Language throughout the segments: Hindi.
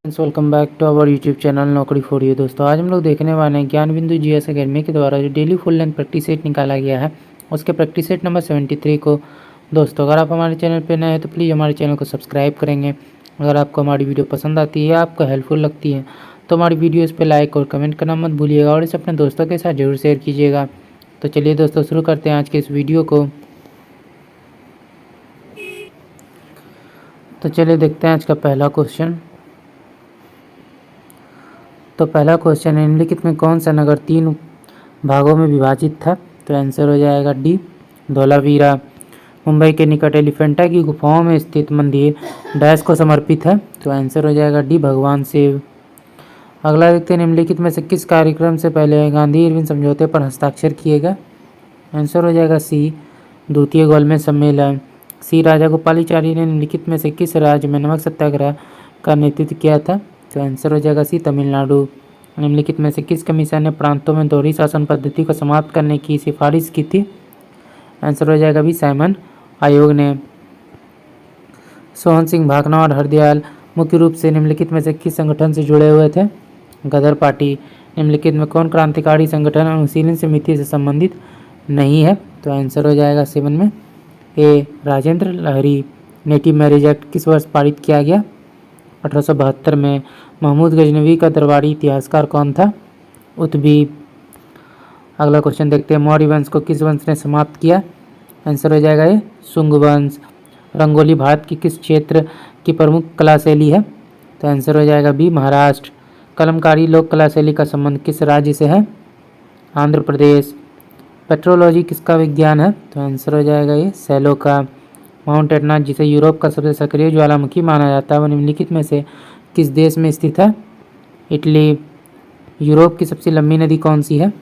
Welcome back to our YouTube channel Naukri for you. दोस्तों आज हम लोग देखने वाले हैं ज्ञान बिंदु जीएस अकेडमी के द्वारा जो daily full length practice set निकाला गया है उसके प्रैक्टिस सेट नंबर 73 को। दोस्तों अगर आप हमारे चैनल पर नए हैं तो प्लीज़ हमारे चैनल को सब्सक्राइब करेंगे। अगर आपको हमारी वीडियो पसंद आती है, आपको हेल्पफुल लगती है तो हमारी वीडियोज़ पर लाइक और कमेंट करना मत भूलिएगा और इसे अपने दोस्तों के साथ जरूर शेयर कीजिएगा। तो चलिए दोस्तों शुरू करते हैं आज के इस वीडियो को। तो चलिए देखते हैं आज का पहला क्वेश्चन। तो पहला क्वेश्चन है, निम्नलिखित में कौन सा नगर 3 भागों में विभाजित था? तो आंसर हो जाएगा डी धौलावीरा। मुंबई के निकट एलिफेंटा की गुफाओं में स्थित मंदिर डैश को समर्पित है? तो आंसर हो जाएगा डी भगवान शिव। अगला देखते हैं, निम्नलिखित में से किस कार्यक्रम से पहले गांधी इरविन समझौते पर हस्ताक्षर किए गए? आंसर हो जाएगा सी द्वितीय गोलमेज सम्मेलन। सी राजा गोपालाचारी ने निम्नलिखित में से किस राज्य में नमक सत्याग्रह का नेतृत्व किया था? तो आंसर हो जाएगा सी तमिलनाडु। निम्नलिखित में से किस कमीशन ने प्रांतों में दोहरी शासन पद्धति को समाप्त करने की सिफारिश की थी? आंसर हो जाएगा बी साइमन आयोग ने। सोहन सिंह भाकना और हरदयाल मुख्य रूप से निम्नलिखित में से किस संगठन से जुड़े हुए थे? गदर पार्टी। निम्नलिखित में कौन क्रांतिकारी संगठन अनुशीलन समिति से संबंधित नहीं है? तो आंसर हो जाएगा 7 में ए राजेंद्र लहरी। नेटिव मैरिज एक्ट किस वर्ष पारित किया गया? 1872 में। महमूद गजनवी का दरबारी इतिहासकार कौन था? उत्बी। अगला क्वेश्चन देखते हैं, मौर्य वंश को किस वंश ने समाप्त किया? आंसर हो जाएगा ये शुंग वंश। रंगोली भारत की किस क्षेत्र की प्रमुख कला शैली है? तो आंसर हो जाएगा बी महाराष्ट्र। कलमकारी लोक कला शैली का संबंध किस राज्य से है? आंध्र प्रदेश। पेट्रोलॉजी किसका विज्ञान है? तो आंसर हो जाएगा ये सैलो का। माउंट एटना जिसे यूरोप का सबसे सक्रिय ज्वालामुखी माना जाता है वह निम्नलिखित में से किस देश में स्थित है? इटली। यूरोप की सबसे लंबी नदी कौन सी है?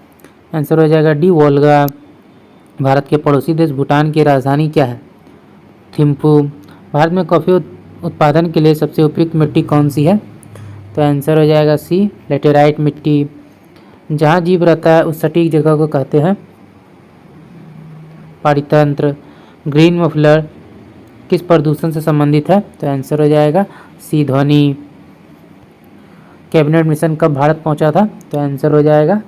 आंसर हो जाएगा डी वोल्गा। भारत के पड़ोसी देश भूटान की राजधानी क्या है? थिम्पू। भारत में कॉफ़ी उत्पादन के लिए सबसे उपयुक्त मिट्टी कौन सी है? तो आंसर हो जाएगा सी लेटेराइट मिट्टी। जहाँ जीव रहता है उस सटीक जगह को कहते हैं पारितंत्र। ग्रीन मफलर किस प्रदूषण से संबंधित है? तो आंसर हो जाएगा सी ध्वनि। कैबिनेट मिशन कब भारत पहुंचा था? तो आंसर हो जाएगा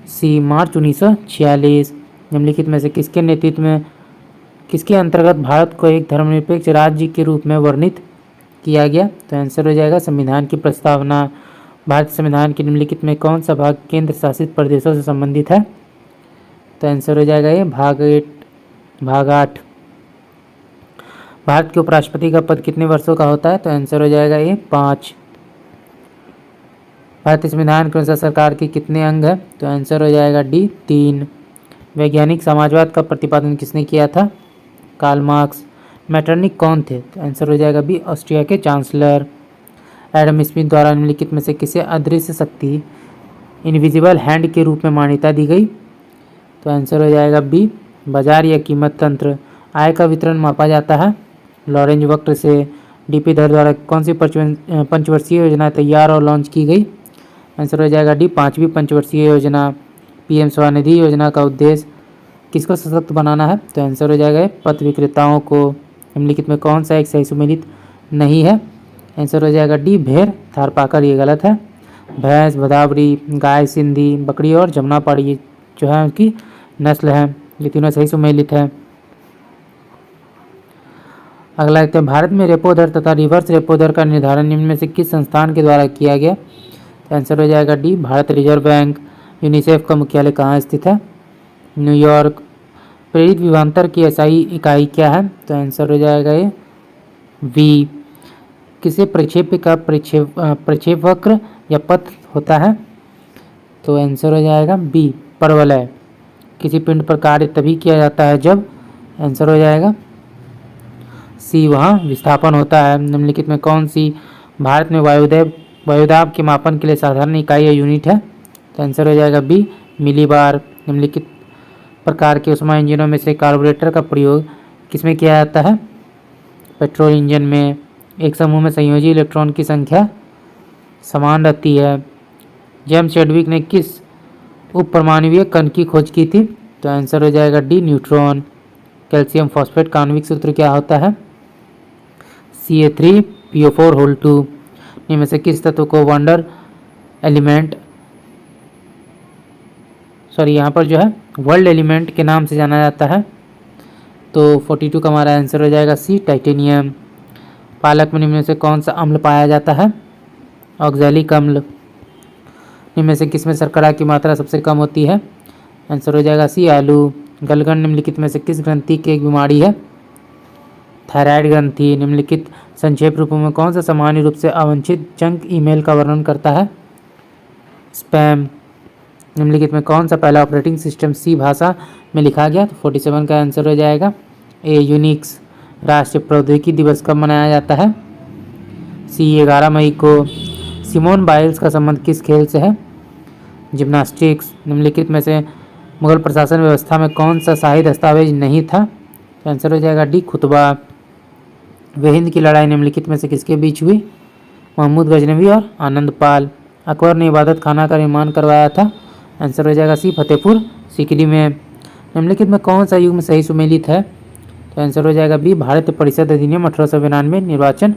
सी मार्च 1946। निम्नलिखित में से किसके नेतृत्व में किसके अंतर्गत भारत को एक धर्मनिरपेक्ष राज्य के रूप में वर्णित किया गया? तो आंसर हो जाएगा संविधान की प्रस्तावना। भारतीय संविधान के निम्नलिखित में कौन सा भाग केंद्र शासित प्रदेशों से संबंधित है? तो आंसर हो जाएगा ये भाग 8। भारत के उपराष्ट्रपति का पद कितने वर्षों का होता है? तो आंसर हो जाएगा ये 5। भारतीय संविधान के अनुसार सरकार के कितने अंग हैं? तो आंसर हो जाएगा डी 3। वैज्ञानिक समाजवाद का प्रतिपादन किसने किया था? Karl Marx. मैटरनिक कौन थे? तो आंसर हो जाएगा बी ऑस्ट्रिया के चांसलर। एडम स्मिथ द्वारा निम्नलिखित में से किसे अदृश्य शक्ति इनविजिबल हैंड के रूप में मान्यता दी गई? तो आंसर हो जाएगा बी बाजार या कीमत तंत्र। आय का वितरण मापा जाता है लॉरेंज वक्र से। डीपी धर द्वारा कौन सी पंचवर्षीय योजना तैयार और लॉन्च की गई? आंसर हो जाएगा डी 5वीं पंचवर्षीय योजना। पीएम स्वनिधि योजना का उद्देश्य किसको सशक्त बनाना है? तो आंसर हो जाएगा पथ विक्रेताओं को। निम्नलिखित में कौन सा एक सही सुमेलित नहीं है? आंसर हो जाएगा डी भेड़ थारपाकर, ये गलत है। भैंस भदावरी, गाय सिंधी, बकरी और जमुनापाड़ी ये जो है उनकी नस्ल है, ये तीनों सही सुमेलित है। अगला देखते हैं, भारत में रेपो दर तथा रिवर्स रेपो दर का निर्धारण निम्न में से किस संस्थान के द्वारा किया गया? तो आंसर हो जाएगा D Bharat reserve bank. UNICEF का मुख्यालय कहाँ स्थित है? न्यूयॉर्क। प्रेरित विभवांतर की एसआई इकाई क्या है? तो आंसर हो जाएगा ये वी। किसे प्रक्षेप का प्रक्षेपवक्र या पथ होता है? तो आंसर हो जाएगा बी परवलय। किसी पिंड पर कार्य तभी किया जाता है जब आंसर हो जाएगा सी वहाँ विस्थापन होता है। निम्नलिखित में कौन सी भारत में वायुदाब के मापन के लिए साधारण इकाई या यूनिट है? तो आंसर हो जाएगा बी मिलीबार। निम्नलिखित प्रकार के ऊष्मा इंजनों में से कार्बोरेटर का प्रयोग किसमें किया जाता है? पेट्रोल इंजन में। एक समूह में संयोजी इलेक्ट्रॉन की संख्या समान रहती है। जेम्स चैडविक ने किस उप परमाणुवीय कण की खोज की थी? तो आंसर हो जाएगा डी न्यूट्रॉन। कैल्शियम फॉस्फेट का आणविक सूत्र क्या होता है? Ca3 PO4 whole 2। इनमें से किस तत्व को वंडर एलिमेंट यहाँ पर जो है वर्ल्ड एलिमेंट के नाम से जाना जाता है? तो 42 का हमारा आंसर हो जाएगा सी, टाइटेनियम। पालक में निम्न से कौन सा अम्ल पाया जाता है? ऑक्सैलिक अम्ल। इनमें से किसमें शर्करा की मात्रा सबसे कम होती है? आंसर हो जाएगा सी, आलू। गलगंड निम्नलिखित में से किस ग्रंथि की एक बीमारी है? थायराइड ग्रंथि। निम्नलिखित संक्षेप रूपों में कौन सा सामान्य रूप से अवांछित जंक ईमेल का वर्णन करता है? स्पैम। निम्नलिखित में कौन सा पहला ऑपरेटिंग सिस्टम सी भाषा में लिखा गया? तो 47 का आंसर हो जाएगा ए, यूनिक्स। राष्ट्रीय प्रौद्योगिकी दिवस कब मनाया जाता है? सी, 11 मई को। सिमोन बाइल्स का संबंध किस खेल से है? जिम्नास्टिक्स। निम्नलिखित में से मुगल प्रशासन व्यवस्था में कौन सा शाही दस्तावेज नहीं था? तो आंसर हो जाएगा डी, खुतबा। वे हिंद की लड़ाई निम्नलिखित में से किसके बीच हुई? महमूद गजनवी और आनंद पाल। अकबर ने इबादत खाना का निर्माण करवाया था? आंसर हो जाएगा सी, फतेहपुर सीकरी में। निम्नलिखित में कौन सा युग्म सही सुमेलित है? तो आंसर हो जाएगा बी, भारतीय परिषद अधिनियम 1892 निर्वाचन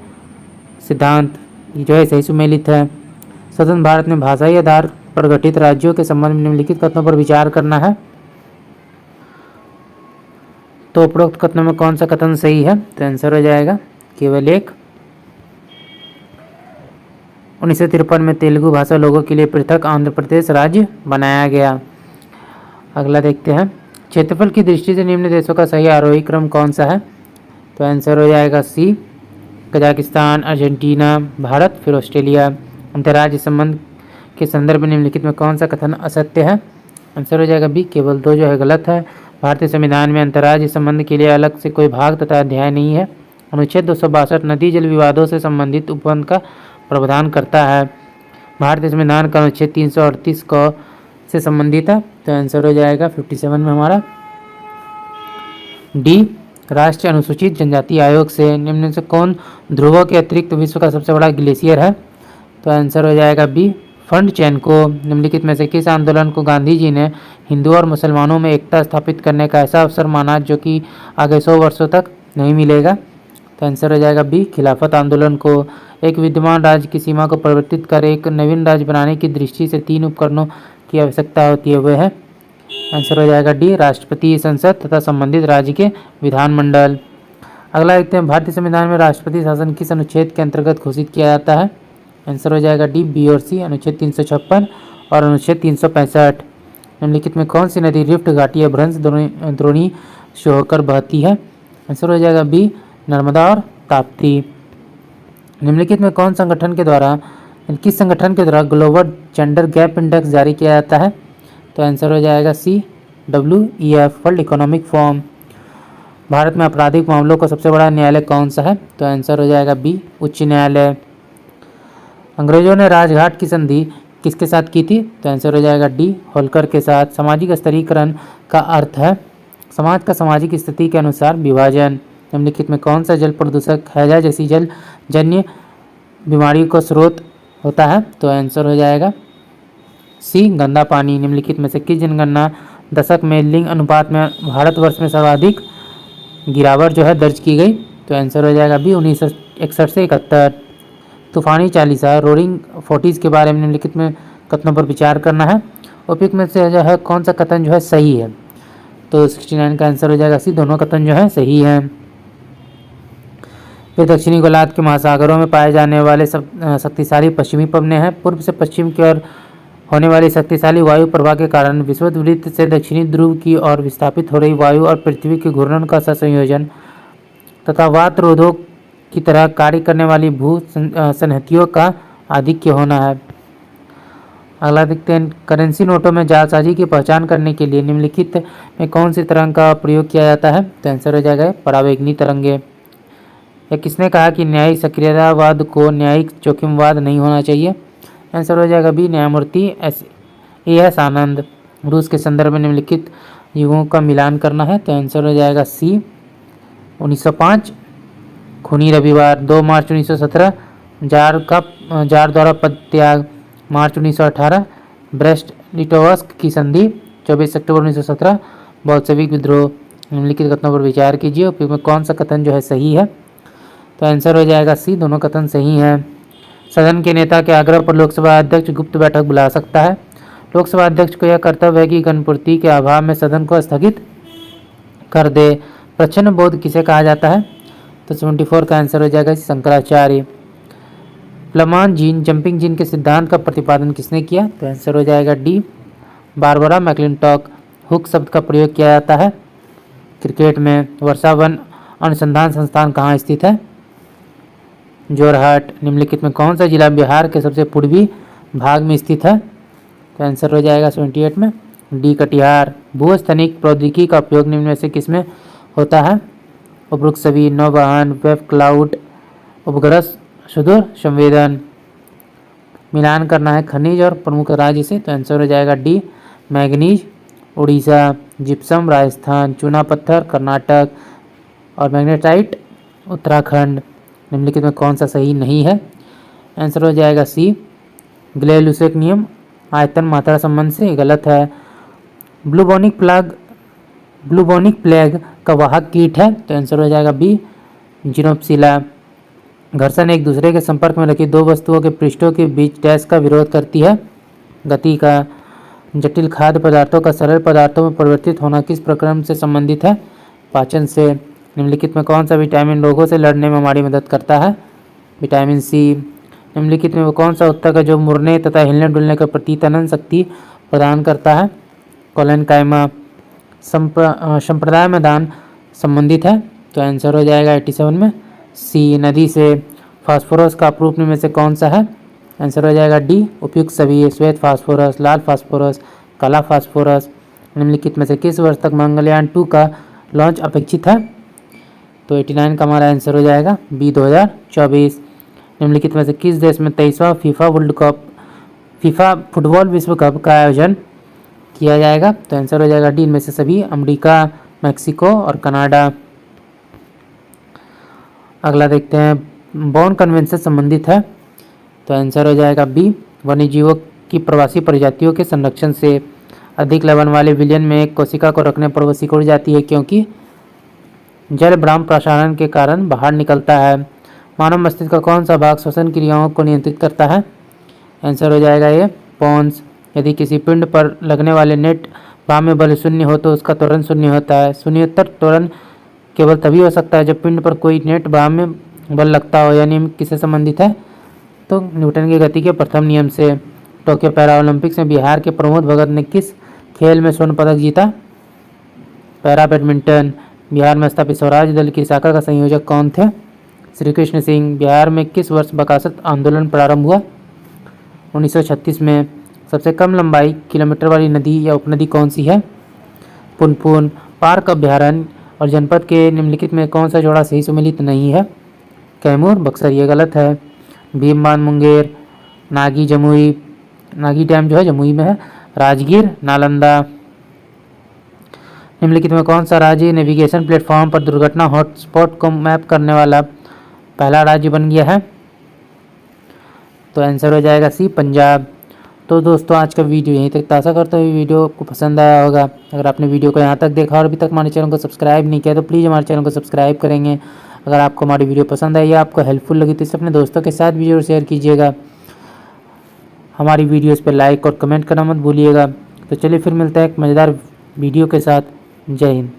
सिद्धांत जो है सही सुमेलित है। स्वतंत्र भारत में भाषाई आधार पर गठित राज्यों के संबंध में निम्नलिखित कथनों पर विचार करना है। तो उपरोक्त कथनों में कौन सा कथन सही है? तो आंसर हो जाएगा केवल एक। 1953 में तेलुगु भाषा लोगों के लिए पृथक आंध्र प्रदेश राज्य बनाया गया। अगला देखते हैं, क्षेत्रफल की दृष्टि से निम्न देशों का सही आरोही क्रम कौन सा है? तो आंसर हो जाएगा सी, कजाकिस्तान, अर्जेंटीना, भारत, फिर ऑस्ट्रेलिया। अंतर्राज्य संबंध के संदर्भ में निम्नलिखित में कौन सा कथन असत्य है? आंसर हो जाएगा बी, केवल 2 जो है गलत है। भारतीय संविधान में अंतर्राज्य संबंध के लिए अलग से कोई भाग तथा अध्याय नहीं है। अनुच्छेद 262 नदी जल विवादों से संबंधित उपबंध का प्रावधान करता है। भारतीय संविधान का अनुच्छेद 338 क से संबंधित है। तो आंसर हो जाएगा 57 में हमारा डी, राष्ट्रीय अनुसूचित जनजाति आयोग से निम्न से कौन ध्रुवों के अतिरिक्त विश्व का सबसे बड़ा ग्लेशियर है? तो आंसर हो जाएगा बी, फंड चैन को। निम्नलिखित में से किस आंदोलन को गांधी जी ने हिंदुओं और मुसलमानों में एकता स्थापित करने का ऐसा अवसर माना जो कि आगे 100 वर्षों तक नहीं मिलेगा? तो आंसर हो जाएगा बी, खिलाफत आंदोलन को। एक विद्यमान राज्य की सीमा को परिवर्तित कर एक नवीन राज्य बनाने की दृष्टि से 3 उपकरणों की आवश्यकता होती है, वह है? आंसर हो जाएगा डी, राष्ट्रपति, संसद तथा संबंधित राज्य के विधानमंडल। अगला देखते हैं, भारतीय संविधान में राष्ट्रपति शासन किस अनुच्छेद के अंतर्गत घोषित किया जाता है? आंसर हो जाएगा डी, बी और सी, अनुच्छेद 356 और अनुच्छेद 365। निम्नलिखित में कौन सी नदी रिफ्ट घाटी या भ्रंश द्रोणी से होकर बहती है? आंसर हो जाएगा बी, नर्मदा और ताप्ती। निम्नलिखित में कौन संगठन के द्वारा किस संगठन के द्वारा ग्लोबल जेंडर गैप इंडेक्स जारी किया जाता है? तो आंसर हो जाएगा सी, WEF, world economic forum. Bharat में आपराधिक मामलों का सबसे बड़ा न्यायालय कौन सा है? तो आंसर हो जाएगा बी, उच्च न्यायालय। अंग्रेजों ने राजघाट की संधि किसके साथ की थी? तो आंसर हो जाएगा डी, होल्कर के साथ। सामाजिक स्तरीकरण का अर्थ है समाज का सामाजिक स्थिति के अनुसार विभाजन। निम्नलिखित में कौन सा जल प्रदूषक हैजा जैसी जल जन्य बीमारी का स्रोत होता है? तो आंसर हो जाएगा सी, गंदा पानी। निम्नलिखित में से किस जनगणना दशक में लिंग अनुपात में भारतवर्ष में सर्वाधिक गिरावट जो है दर्ज की गई? तो आंसर हो जाएगा बी, 1961 से 71। तूफानी चालीसा, रोरिंग 40s के बारे में निम्नलिखित में कथनों पर विचार करना है। उपयुक्त में से जो है कौन सा कथन जो है सही है? तो 69 का आंसर हो जाएगा सी, दोनों कथन जो है सही हैं। फिर दक्षिणी गोलार्ध के महासागरों में पाए जाने वाले शक्तिशाली पश्चिमी पवने हैं। पूर्व से पश्चिम की ओर होने वाली शक्तिशाली वायु प्रवाह के कारण विषुववृत्त से दक्षिणी ध्रुव की ओर विस्थापित हो रही वायु और पृथ्वी के घूर्णन का संयोजन तथा वात रोधों की तरह कार्य करने वाली भू संहतियों का आधिक्य होना है। अगला देखते हैं, करेंसी नोटों में जालसाजी की पहचान करने के लिए निम्नलिखित में कौन सी तरंग का प्रयोग किया जाता है? तो आंसर हो जाएगा परावैगनी तरंगे। या किसने कहा कि न्यायिक सक्रियतावाद को न्यायिक जोखिमवाद नहीं होना चाहिए? आंसर हो जाएगा बी, न्यायमूर्ति एस आनंद। रूस के संदर्भ में निम्नलिखित युगों का मिलान करना है। तो आंसर हो जाएगा सी, 1905 खूनी रविवार, 2 मार्च 1917 जार द्वारा पद त्याग, मार्च 1918 ब्रेस्ट लिटोवस्क की संधि, 24 अक्टूबर 1917 बोल्शेविक विद्रोह। निम्नलिखित कथनों पर विचार कीजिए, उपयोग में कौन सा कथन जो है सही है? तो आंसर हो जाएगा सी, दोनों कथन सही हैं। सदन के नेता के आग्रह पर लोकसभा अध्यक्ष गुप्त बैठक बुला सकता है। लोकसभा अध्यक्ष को यह कर्तव्य है कि गणपूर्ति के अभाव में सदन को स्थगित कर दे। प्रच्छन्न बोध किसे कहा जाता है? तो 74 का आंसर हो जाएगा शंकराचार्य। प्लमान जीन जंपिंग जीन के सिद्धांत का प्रतिपादन किसने किया? तो आंसर हो जाएगा डी, बारबरा मैक्लिंटॉक। हुक शब्द का प्रयोग किया जाता है क्रिकेट में। वर्षा वन अनुसंधान संस्थान कहाँ स्थित है? जोरहाट। निम्नलिखित में कौन सा जिला बिहार के सबसे पूर्वी भाग में स्थित है? तो आंसर हो जाएगा 78 में डी, कटिहार। भूस्थनिक प्रौद्योगिकी का उपयोग निम्न में से किसमें होता है? उपरोक्त सभी, नौवहन, वेब क्लाउड, उपग्रह सुदूर संवेदन। मिलान करना है खनिज और प्रमुख राज्य से, तो आंसर हो जाएगा D, manganese Orissa. Gypsum Rajasthan, चूना पत्थर कर्नाटक और मैग्नेटाइट उत्तराखंड। निम्नलिखित में कौन सा सही नहीं है? आंसर हो जाएगा सी, ग्ले-लुसेक नियम आयतन मात्रा संबंध से गलत है। ब्लूबोनिक प्लेग का वाहक कीट है, तो आंसर हो जाएगा बी, जिनोप्सिला। घर्षण एक दूसरे के संपर्क में रखी दो वस्तुओं के पृष्ठों के बीच डैश का विरोध करती है, गति का। जटिल खाद्य पदार्थों का सरल पदार्थों में परिवर्तित होना किस प्रक्रम से संबंधित है? पाचन से। निम्नलिखित में कौन सा विटामिन रोगों से लड़ने में हमारी मदद करता है? Vitamin C. निम्नलिखित में वो कौन सा उत्तक है जो मुड़ने तथा हिलने डुलने का प्रतितनन शक्ति प्रदान करता है? कोलेनकाइमा। संप्रदाय में दान संबंधित है, तो आंसर हो जाएगा 87 में सी, नदी से। फास्फोरस का अपरूप में से कौन सा है? आंसर हो जाएगा डी, उपयुक्त सभी, श्वेत फास्फोरस, लाल फास्फोरस, काला फास्फोरस। निम्नलिखित में से किस वर्ष तक मंगलयान 2 का लॉन्च अपेक्षित है? तो 89 का हमारा आंसर हो जाएगा बी, 2024। निम्नलिखित में से किस देश में 23वां फीफा फुटबॉल विश्व कप का आयोजन किया जाएगा? तो आंसर हो जाएगा डी, इनमें से सभी, अमेरिका, मैक्सिको और कनाडा। अगला देखते हैं, बॉर्न कन्वेंशन से संबंधित है, तो आंसर हो जाएगा बी, वन्यजीवों की प्रवासी प्रजातियों के संरक्षण से। अधिक लवण वाले विलयन में एक कोशिका को रखने पर वह सिकुड़ जाती है क्योंकि जल ब्राह्म प्रसारण के कारण बाहर निकलता है। मानव मस्तिष्क का कौन सा भाग श्वसन क्रियाओं को नियंत्रित करता है? आंसर हो जाएगा ये, पोन्स। यदि किसी पिंड पर लगने वाले नेट बाम में बल शून्य हो तो उसका त्वरण शून्य होता है। शून्योत्तर त्वरण केवल तभी हो सकता है जब पिंड पर कोई नेट बाम में बल लगता हो। यह नियम किससे संबंधित है? तो न्यूटन की गति के प्रथम नियम से। टोक्यो पैरा ओलंपिक्स में बिहार के प्रमोद भगत ने किस खेल में स्वर्ण पदक जीता? Para badminton. बिहार में स्थापित स्वराज दल की शाखा का संयोजक कौन थे? श्री कृष्ण सिंह। बिहार में किस वर्ष बकासत आंदोलन प्रारंभ हुआ? 1936 में। सबसे कम लंबाई किलोमीटर वाली नदी या उपनदी कौन सी है? पुनपुन। पार्क, अभ्यारण्य और जनपद के निम्नलिखित में कौन सा जोड़ा सही सुमेलित नहीं है? कैमूर, बक्सर। ये गलत है। भीमबांध मुंगेर, नागी जमुई, नागी डैम जो है जमुई में है, राजगीर, नालंदा। निम्नलिखित में कौन सा राज्य नेविगेशन प्लेटफॉर्म पर दुर्घटना हॉटस्पॉट को मैप करने वाला पहला राज्य बन गया है? तो आंसर हो जाएगा सी, पंजाब। तो दोस्तों आज का वीडियो यहीं तक। आशा करता हूँ वीडियो आपको पसंद आया होगा। अगर आपने वीडियो को यहाँ तक देखा और अभी तक हमारे चैनल को सब्सक्राइब नहीं किया तो प्लीज़ हमारे चैनल को सब्सक्राइब करेंगे। अगर आपको हमारी वीडियो पसंद आई या आपको हेल्पफुल लगी तो इसे अपने दोस्तों के साथ वीडियो शेयर कीजिएगा। हमारी वीडियोस पे लाइक और कमेंट करना मत भूलिएगा। तो चलिए फिर मिलता है एक मज़ेदार वीडियो के साथ। जय हिंद।